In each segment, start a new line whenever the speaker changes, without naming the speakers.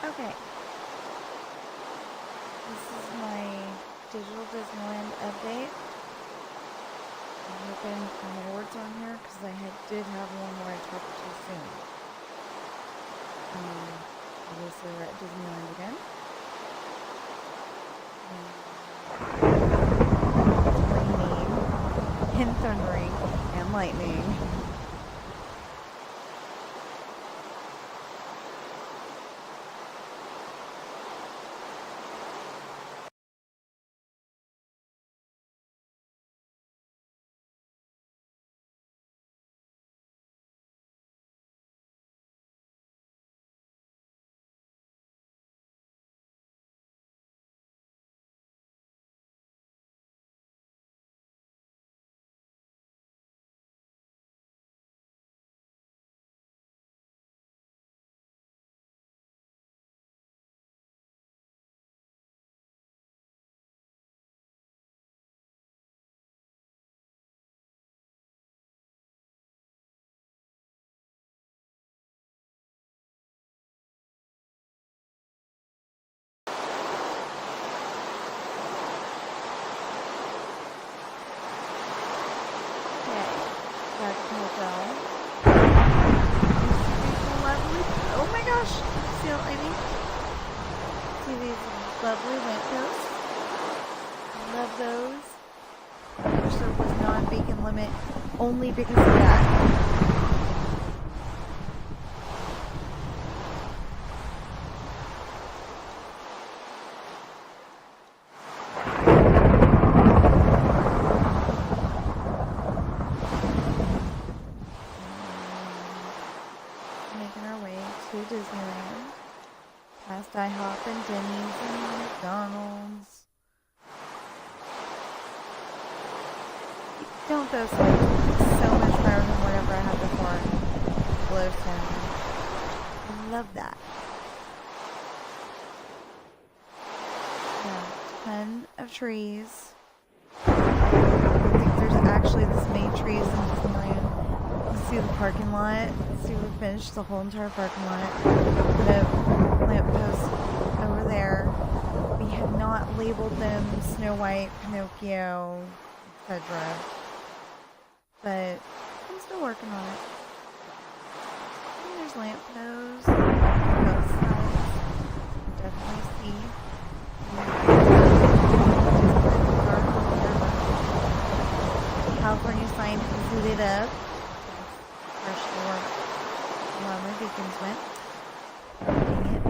Okay. This is my digital Disneyland update. I'm hoping my words on here because I did have one where I talked too soon. Obviously we're at Disneyland again. It's raining and thundering and lightning. Oh my gosh! See what I mean? See these lovely lampposts? I love those. I wish there was non-bacon limit only because of that. Disneyland, past IHOP and Denny's and McDonald's. Don't those look so much better than whatever I had before? Glowstone. I love that. Yeah, ton of trees. I think there's actually this many trees in Disneyland. See the parking lot. See, we finished the whole entire parking lot. Put a lamppost over there. We have not labeled them Snow White, Pinocchio, etc. But I'm still working on it. And there's lampposts on both sides. You can definitely see. California sign is lit up. While my beacons went. Dang it.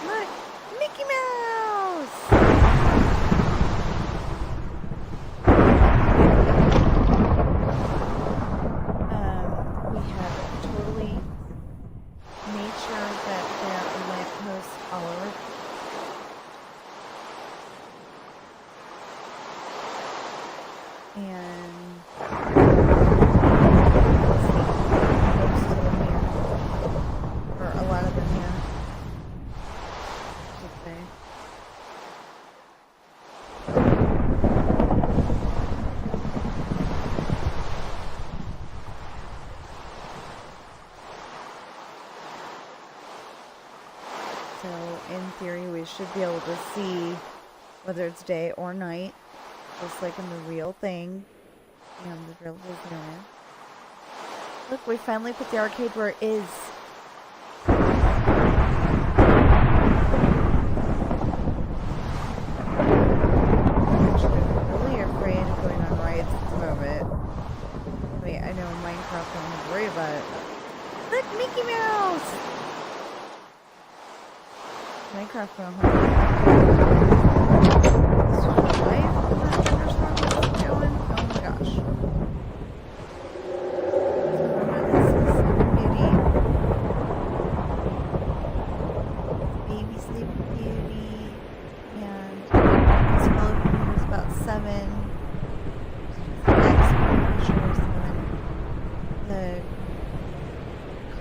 Look! Mickey Mouse! We have totally made sure that there are lampposts all over. And most of them here, or a lot of them here, I should say. So in theory we should be able to see whether it's day or night. Just like in the real thing, the real Disneyland. Look, we finally put the arcade where it is. I'm actually really afraid of going on rides at the moment. Wait, I know in Minecraft I don't have to worry about it. Look, Mickey Mouse! Minecraft don't have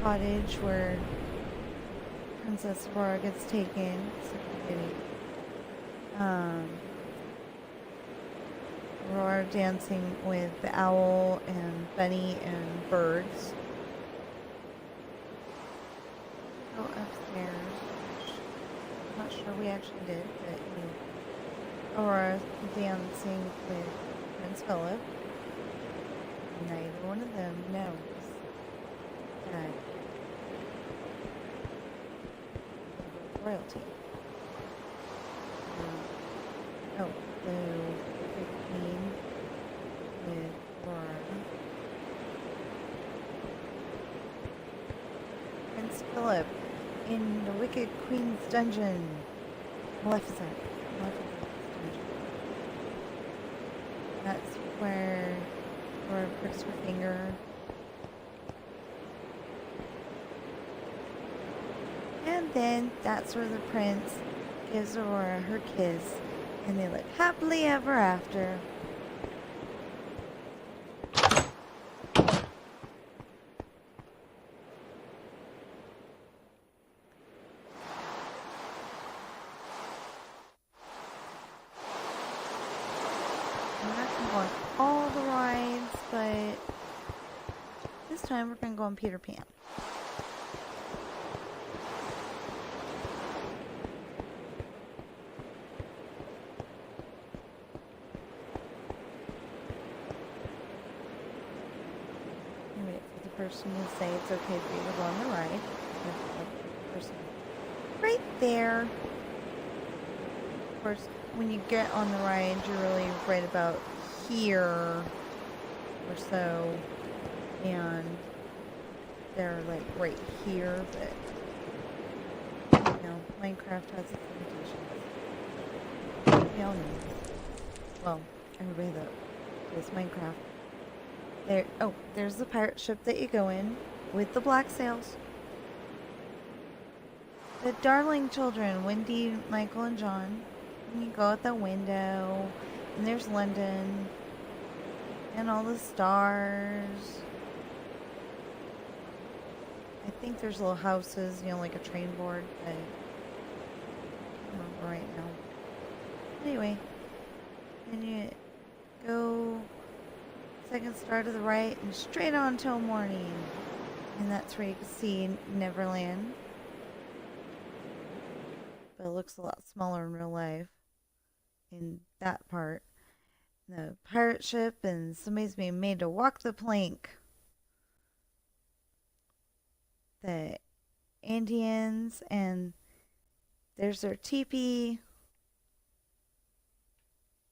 cottage where Princess Aurora gets taken. Aurora are dancing with the owl and bunny and birds. Go upstairs. I'm not sure we actually did, but anyway. Aurora dancing with Prince Philip. Neither one of them knows that royalty. Oh, the queen with Ruam. Prince Philip in the Wicked Queen's dungeon. Maleficent. Dungeon. That's where Aurora pricks her finger. And then that's where the prince gives Aurora her kiss, and they live happily ever after. We're not going to go on all the rides, but this time we're going to go on Peter Pan. Person will say it's okay for you to go on the ride. Person right there. Of course, when you get on the ride, you're really right about here or so, and they're like right here. But you know, Minecraft has its limitations. We all know. Well, everybody that plays Minecraft. There, oh, there's the pirate ship that you go in with the black sails. The darling children, Wendy, Michael, and John. And you go out the window, and there's London, and all the stars. I think there's little houses, you know, like a train board, but I don't remember right now. Anyway, then you go second star to the right and straight on till morning, and that's where you can see Neverland, but it looks a lot smaller in real life in that part. The pirate ship, and somebody's being made to walk the plank. The Indians, and there's their teepee.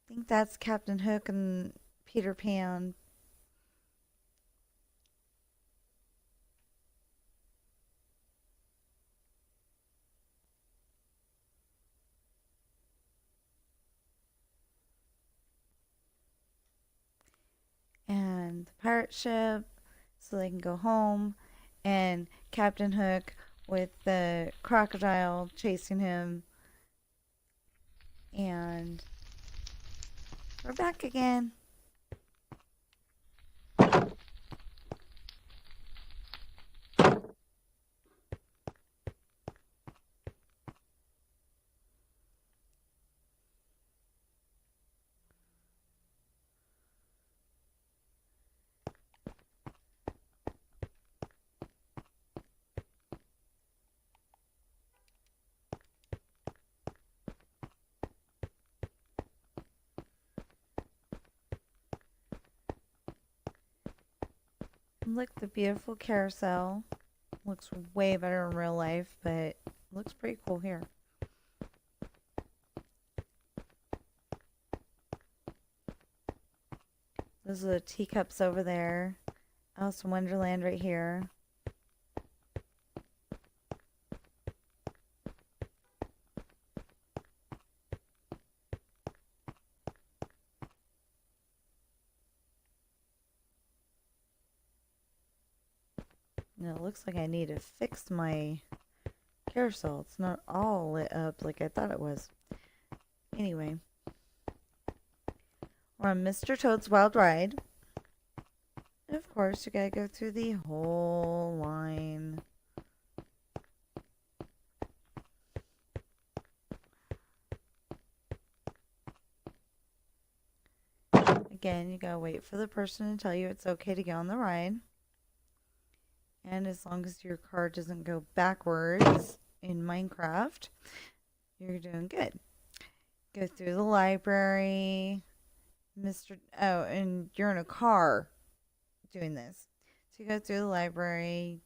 I think that's Captain Hook and Peter Pan. And the pirate ship, so they can go home, and Captain Hook with the crocodile chasing him, and we're back again. Look, the beautiful carousel. Looks way better in real life, but looks pretty cool here. Those are the teacups over there. Alice in Wonderland right here. Now it looks like I need to fix my carousel. It's not all lit up like I thought it was. Anyway, we're on Mr. Toad's Wild Ride. And of course, you gotta go through the whole line. again, you gotta wait for the person to tell you it's okay to get on the ride. And as long as your car doesn't go backwards in Minecraft, you're doing good. Go through the library. Oh, and you're in a car doing this. So you go through the library,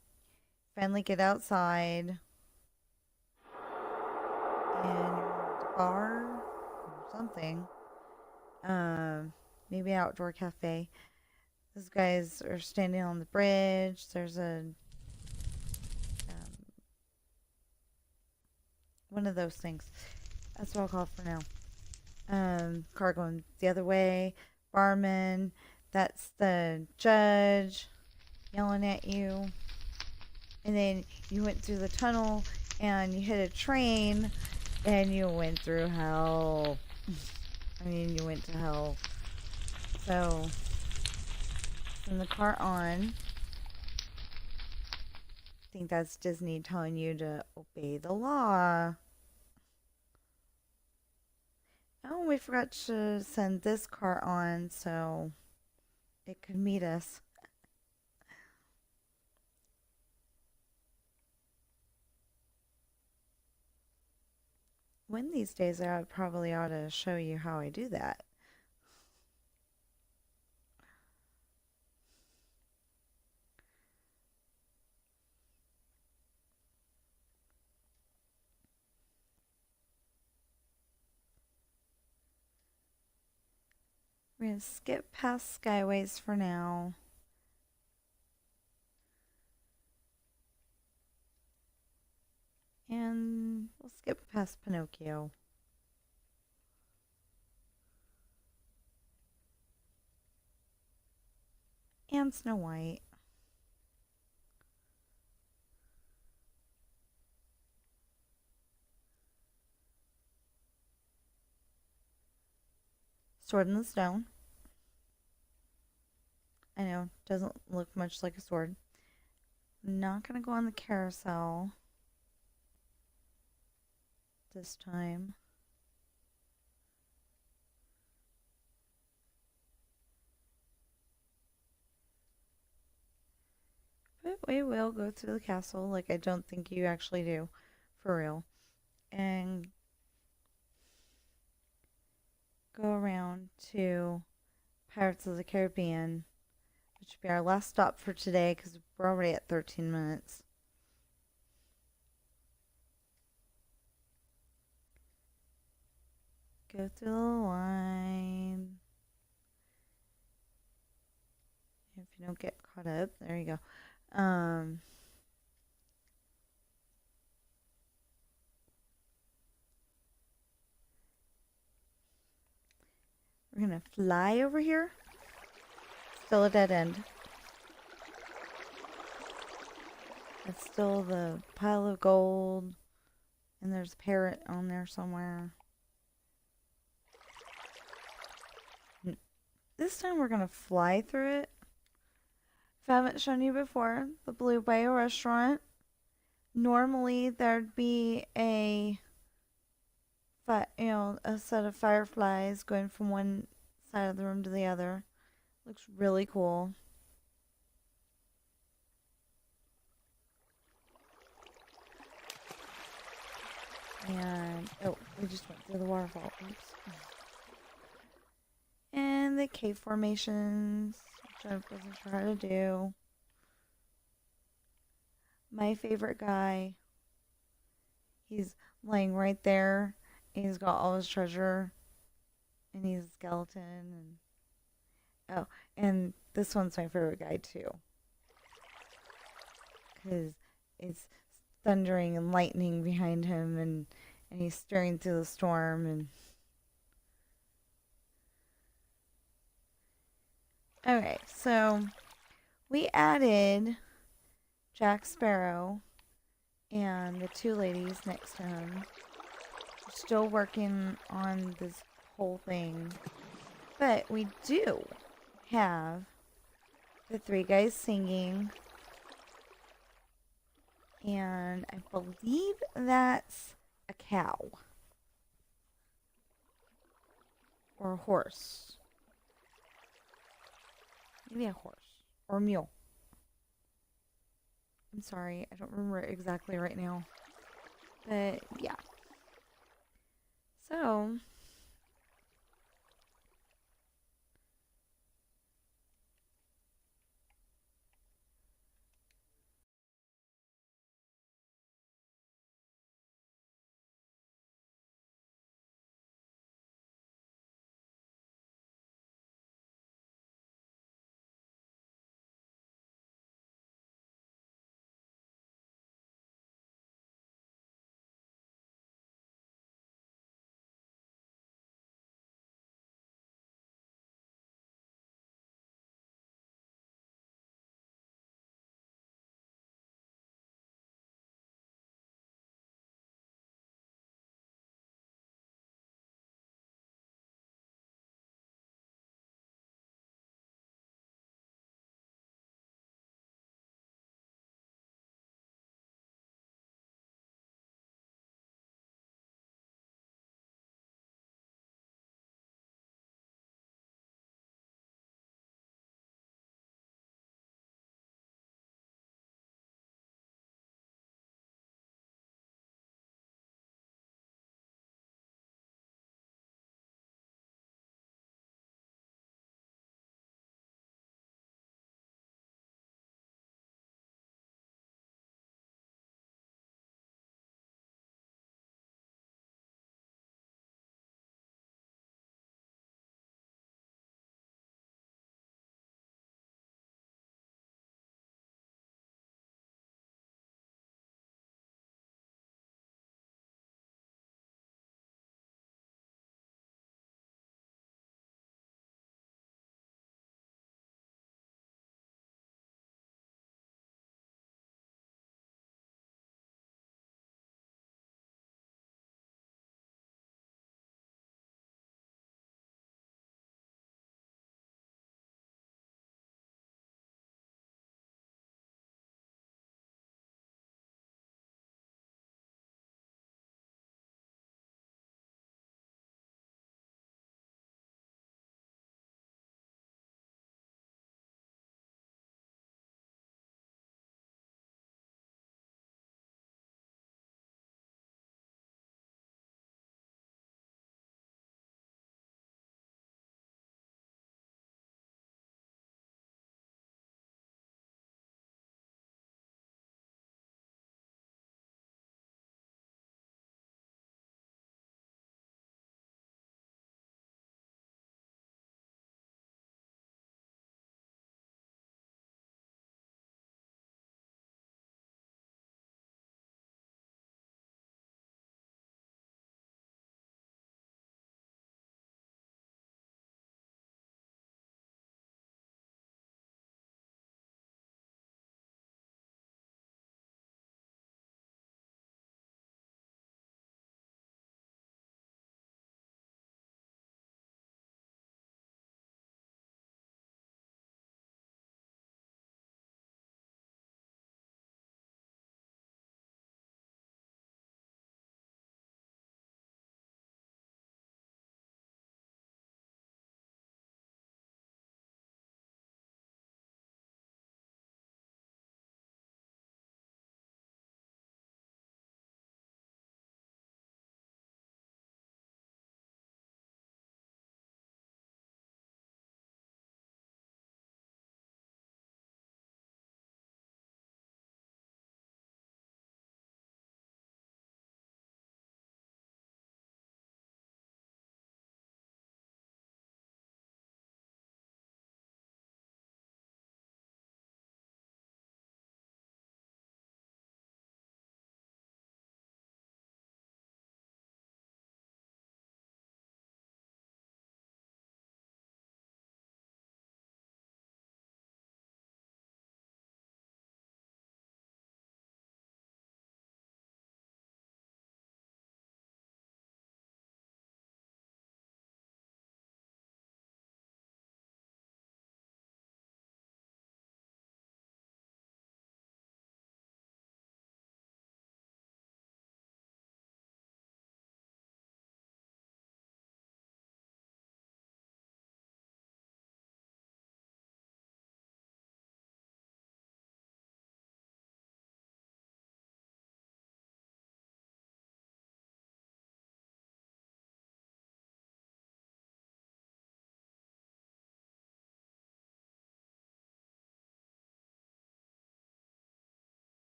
finally get outside, and you're at a bar or something. Maybe outdoor cafe. Those guys are standing on the bridge. There's a one of those things. That's what I'll call it for now. Car going the other way. Barman. That's the judge yelling at you. And then you went through the tunnel and you hit a train and you went through hell. I mean, you went to hell. So, turn the car on. I think that's Disney telling you to obey the law. Oh, we forgot to send this car on so it could meet us. One of these days I probably ought to show you how I do that. We're going to skip past Skyways for now. And we'll skip past Pinocchio. And Snow White. Sword in the Stone. I know, doesn't look much like a sword. I'm not going to go on the carousel this time. But we will go through the castle like I don't think you actually do, for real. And go around to Pirates of the Caribbean, which will be our last stop for today because we're already at 13 minutes. Go through the line. If you don't get caught up, there you go. We're gonna fly over here. Still a dead end. It's still the pile of gold, and there's a parrot on there somewhere. This time we're gonna fly through it. If I haven't shown you before, the Blue Bayou restaurant. Normally there'd be a set of fireflies going from one side of the room to the other. Looks really cool. And oh, we just went through the waterfall. Oops. And the cave formations, which I wasn't sure how to do. My favorite guy. He's laying right there. He's got all his treasure. And he's a skeleton. And oh, and this one's my favorite guy too. Because it's thundering and lightning behind him, and he's staring through the storm. And okay, so we added Jack Sparrow and the two ladies next to him. We're still working on this whole thing, but we do have the three guys singing, and I believe that's a cow or a horse. Maybe a horse. Or a mule. I'm sorry, I don't remember exactly right now. But, yeah. So...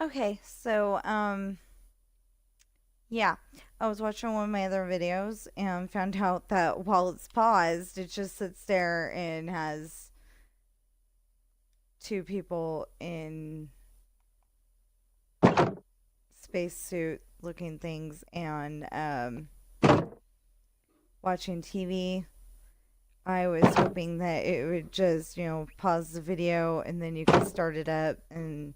Okay, so yeah, I was watching one of my other videos and found out that while it's paused, it just sits there and has two people in spacesuit looking things and watching TV. I was hoping that it would just, pause the video and then you could start it up and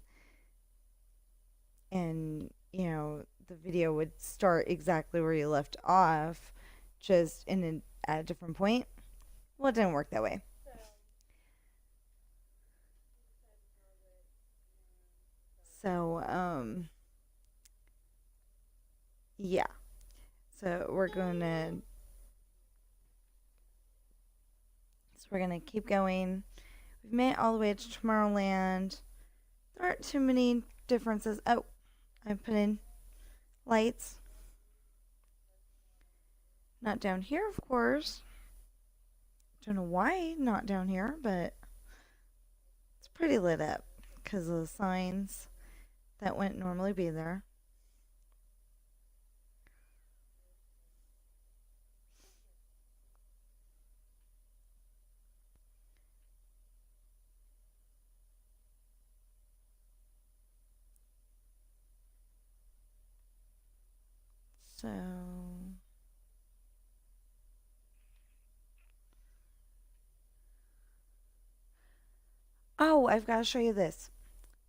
the video would start exactly where you left off, just at a different point. Well, it didn't work that way. So, yeah. So we're gonna keep going. We've made it all the way to Tomorrowland. There aren't too many differences. Oh, I put in lights. Not down here, of course. Don't know why not down here, but it's pretty lit up because of the signs that wouldn't normally be there. So, oh, I've got to show you this.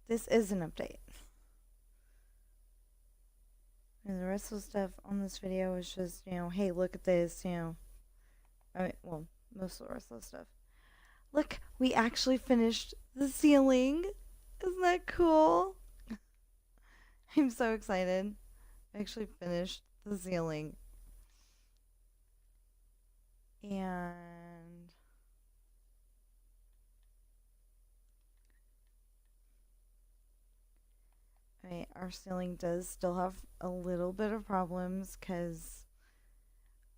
This is an update. And the rest of the stuff on this video is just, hey, look at this, well, most of the rest of the stuff. Look, we actually finished the ceiling. Isn't that cool? I'm so excited. I actually finished the ceiling. And our ceiling does still have a little bit of problems because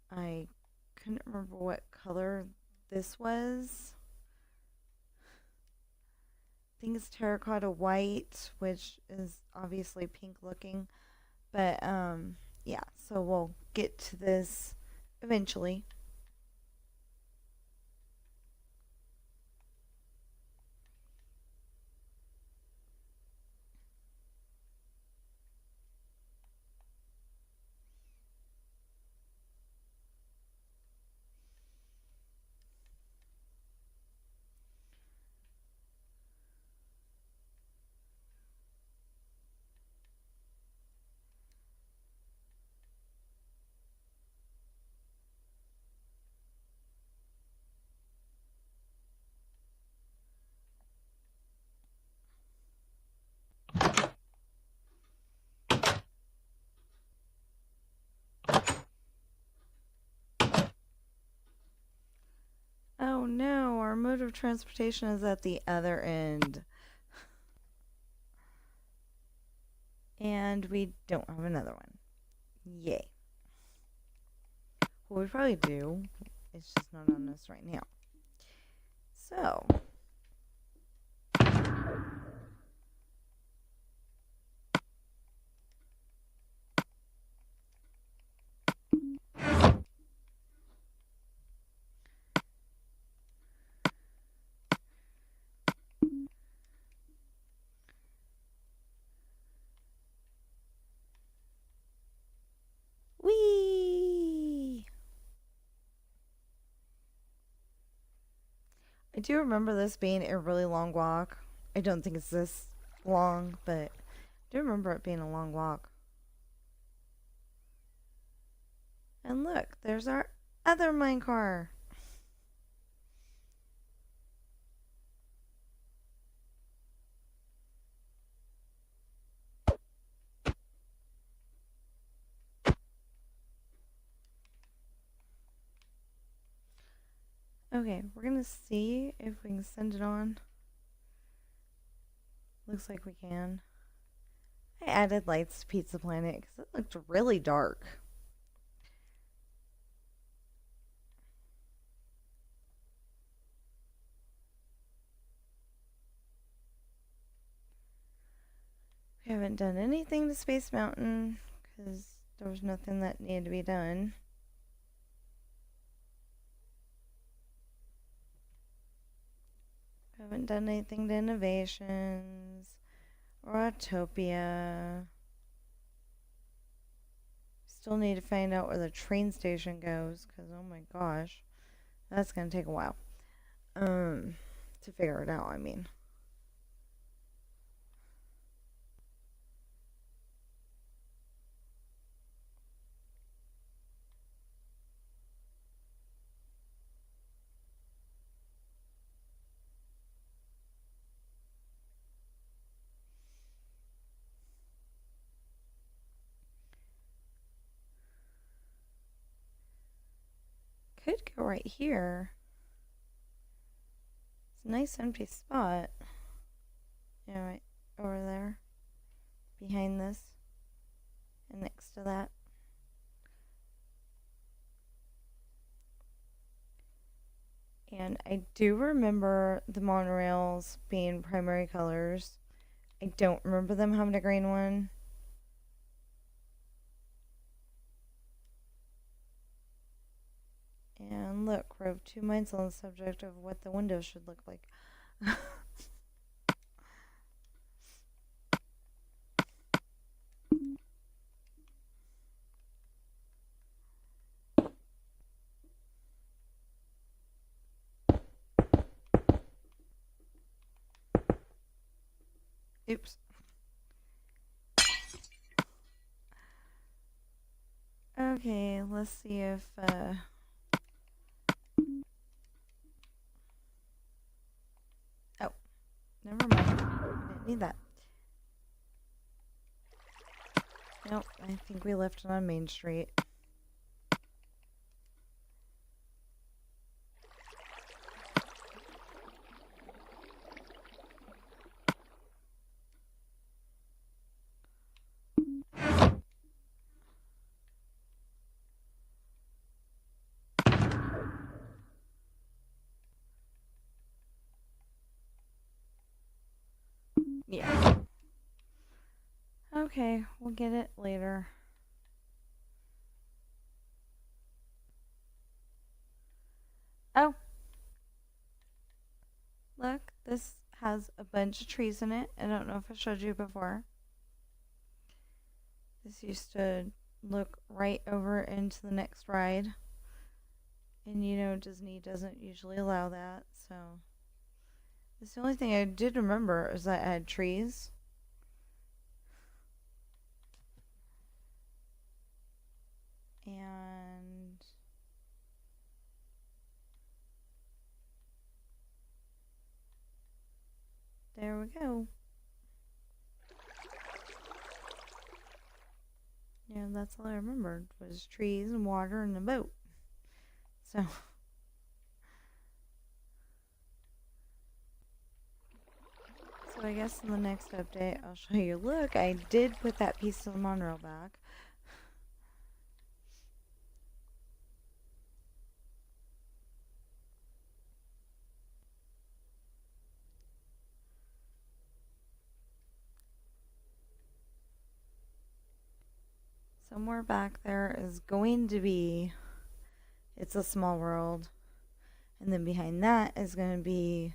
I couldn't remember what color this was. I think it's terracotta white, which is obviously pink looking. But yeah, so we'll get to this eventually. Oh no, our mode of transportation is at the other end. And we don't have another one. Yay. Well, we probably do. It's just not on us right now. So. Whee! I do remember this being a really long walk. I don't think it's this long, but I do remember it being a long walk. And look, there's our other mine car. Okay, we're gonna see if we can send it on. Looks like we can. I added lights to Pizza Planet because it looked really dark. We haven't done anything to Space Mountain because there was nothing that needed to be done. Haven't done anything to Innovations or Autopia. Still need to find out where the train station goes because, oh my gosh, that's going to take a while to figure it out, I mean. Could go right here. It's a nice empty spot. Yeah, right over there. Behind this. And next to that. And I do remember the monorails being primary colors. I don't remember them having a green one. And look, we're of two minds on the subject of what the windows should look like. Oops. Okay, let's see if never mind. Didn't need that. Nope, I think we left it on Main Street. Yeah. Okay, we'll get it later. Oh. Look, this has a bunch of trees in it. I don't know if I showed you before. This used to look right over into the next ride. And you know, Disney doesn't usually allow that, so... That's the only thing I did remember is that I had trees. And there we go. Yeah, that's all I remembered was trees and water and a boat. So I guess in the next update, I'll show you. Look, I did put that piece of the monorail back. Somewhere back there is going to be It's a Small World. And then behind that is going to be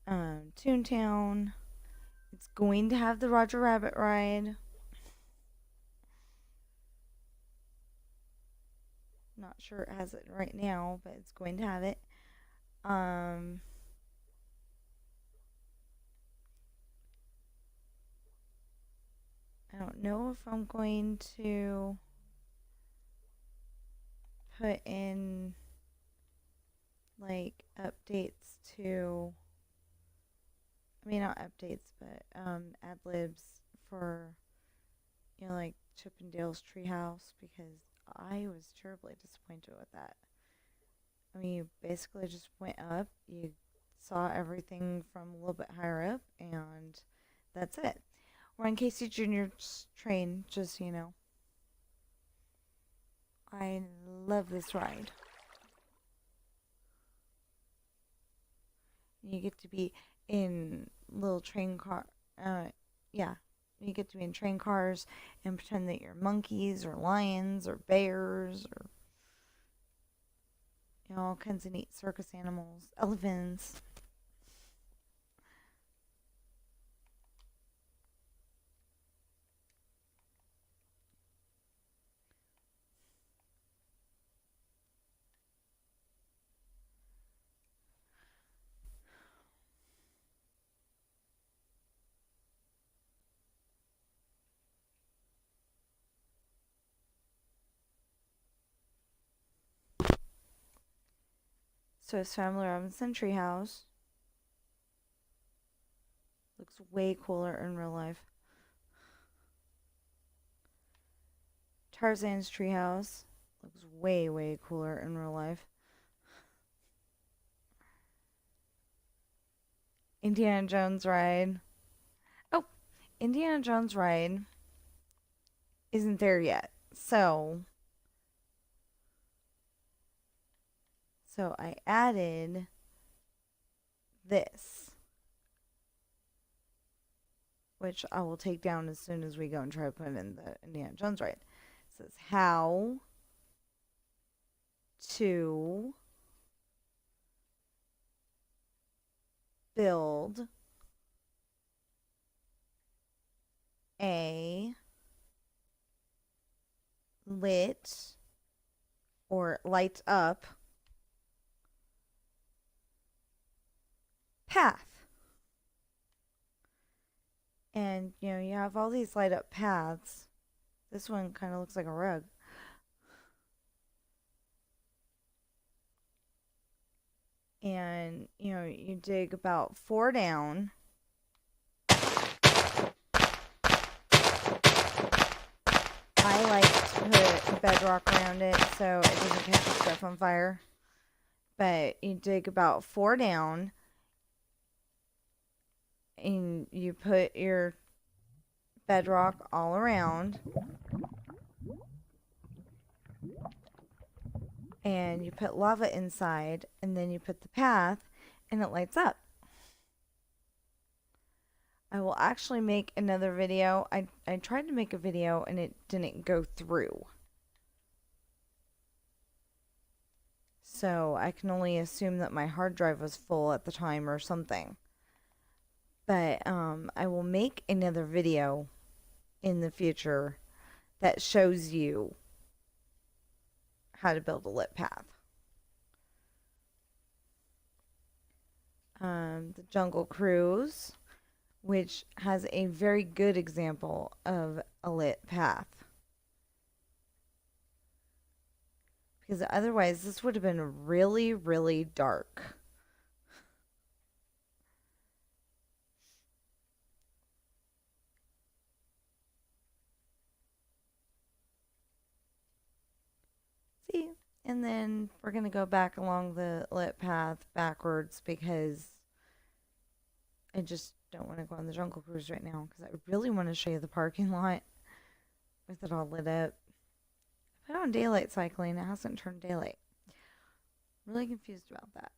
Toontown. It's going to have the Roger Rabbit ride. Not sure it has it right now, but it's going to have it. I don't know if I'm going to put in like updates to, I mean not updates, but ad libs for, you know, like Chip and Dale's Treehouse, because I was terribly disappointed with that. I mean, you basically just went up, you saw everything from a little bit higher up, and that's it. Or in Casey Jr.'s train, just so you know. I love this ride. You get to be in little train car, yeah, you get to be in train cars and pretend that you're monkeys or lions or bears or, you know, all kinds of neat circus animals, elephants. So it's Family Robinson Treehouse. Looks way cooler in real life. Tarzan's Treehouse. Looks way, way cooler in real life. Indiana Jones Ride. Oh, Indiana Jones Ride isn't there yet. So I added this, which I will take down as soon as we go and try to put in the Indiana Jones Ride. It says how to build a lit or light up path. And, you know, you have all these light up paths. This one kind of looks like a rug. And, you know, you dig about 4 down. I like to put bedrock around it so it doesn't catch the stuff on fire. But you dig about 4 down. And you put your bedrock all around. And you put lava inside. And then you put the path. And it lights up. I will actually make another video. I tried to make a video and it didn't go through. So I can only assume that my hard drive was full at the time or something. But I will make another video in the future that shows you how to build a lit path. The Jungle Cruise, which has a very good example of a lit path. Because otherwise this would have been really, really dark. See? And then we're going to go back along the lit path backwards because I just don't want to go on the Jungle Cruise right now because I really want to show you the parking lot with it all lit up. I put on daylight cycling. It hasn't turned daylight. I'm really confused about that.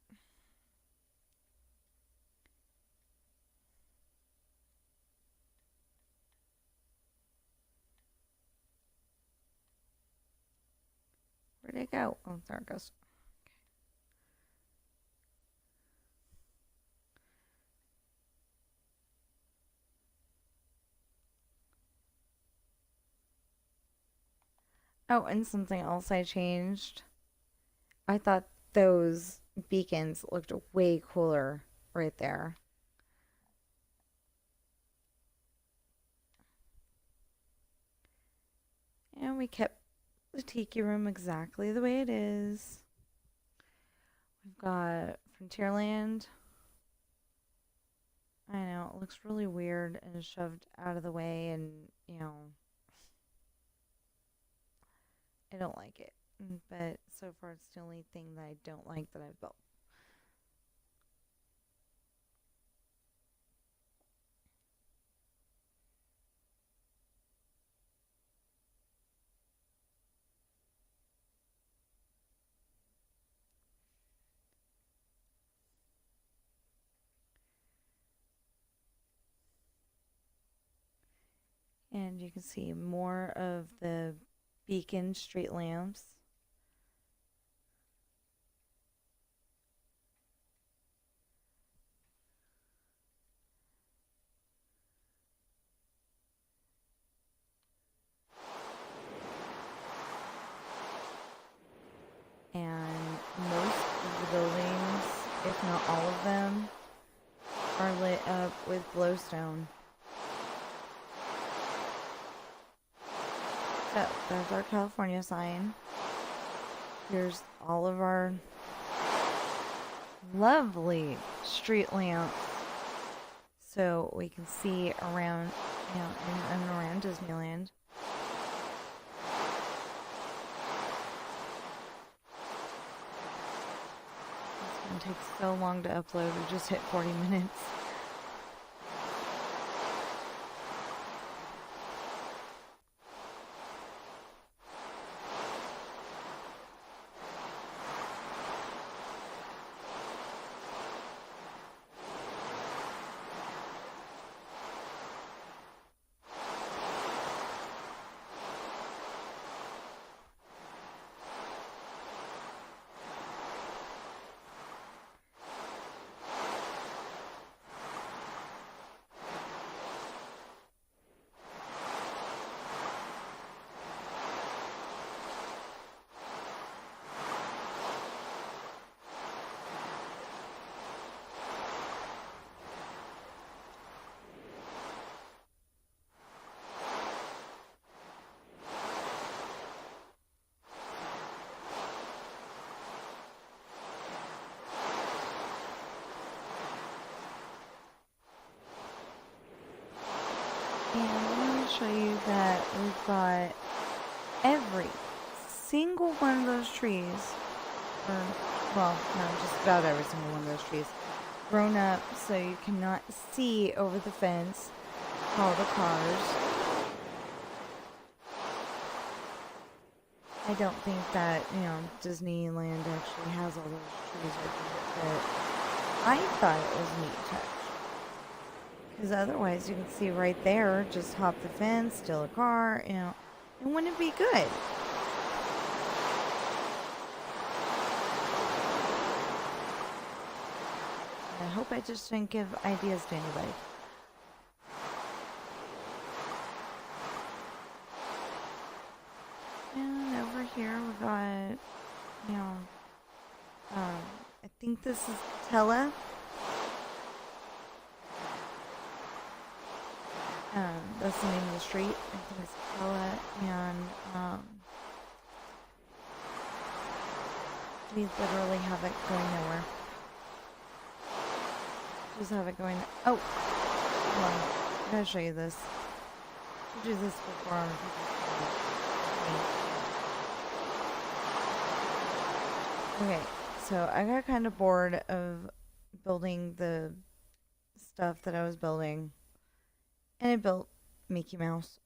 Where'd it go? Oh, there it goes. Oh, and something else I changed. I thought those beacons looked way cooler right there. And we kept the tiki room exactly the way it is. We've got Frontierland. I know, it looks really weird and is shoved out of the way and, you know, I don't like it. But so far it's the only thing that I don't like that I've built. And you can see more of the beacon street lamps. And most of the buildings, if not all of them, are lit up with glowstone. So, there's our California sign. Here's all of our lovely street lamps. So we can see around, you know, in and around Disneyland. It's going to take so long to upload. We just hit 40 minutes. And I'm going to show you that we've got every single one of those trees, or, well, no, just about every single one of those trees, grown up so you cannot see over the fence all the cars. I don't think that, you know, Disneyland actually has all those trees right there, but I thought it was neat touch. Because otherwise you can see right there, just hop the fence, steal a car, you know, it wouldn't be good. I hope I just didn't give ideas to anybody. And over here we got, you know, I think this is Tella. That's the name of the street. I think it's Tella, and we literally have it going nowhere. Just have it going. Oh, hold on. I gotta show you this. I should do this before I'm. Okay, so I got kind of bored of building the stuff that I was building. And I built Mickey Mouse.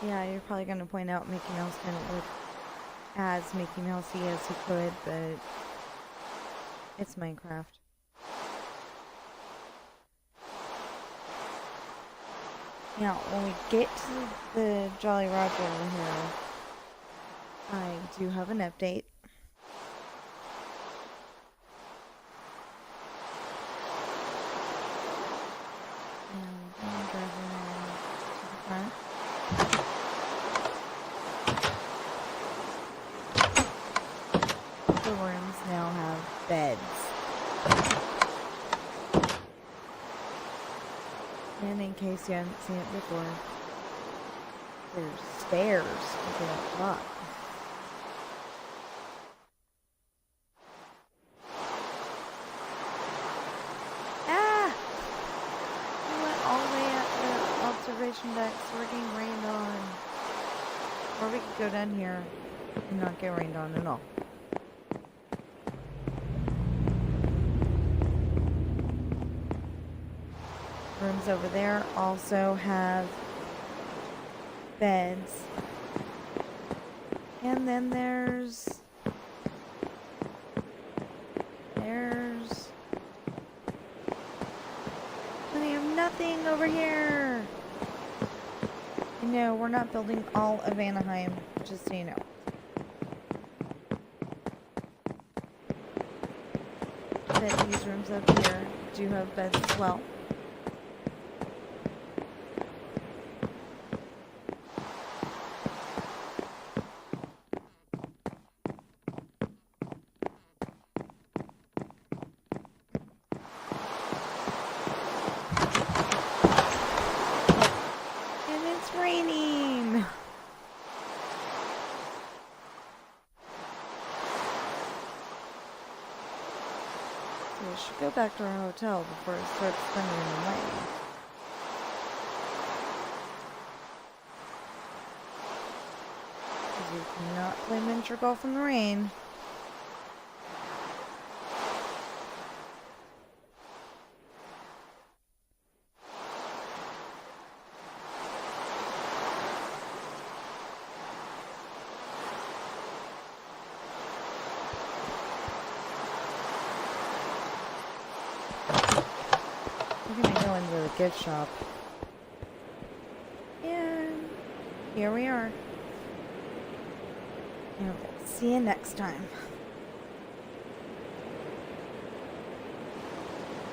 Yeah, you're probably going to point out Mickey Mouse didn't look as Mickey Mousey as he could, but it's Minecraft. Now, when we get to the Jolly Roger over here, I do have an update. And I'm going to drive around to the front. The rooms now have beds. And in case you haven't seen it before, there's stairs to get up. Ah! We went all the way up the observation deck, so we're getting rained on. Or we could go down here and not get rained on at all. rooms over there also have beds. And then there's plenty of nothing over here. No, we're not building all of Anaheim, just so you know. But these rooms up here do have beds as well. We should go back to our hotel before it starts thundering and lightning. Because we cannot play miniature golf in the rain. Gift shop. And here we are. And see you next time.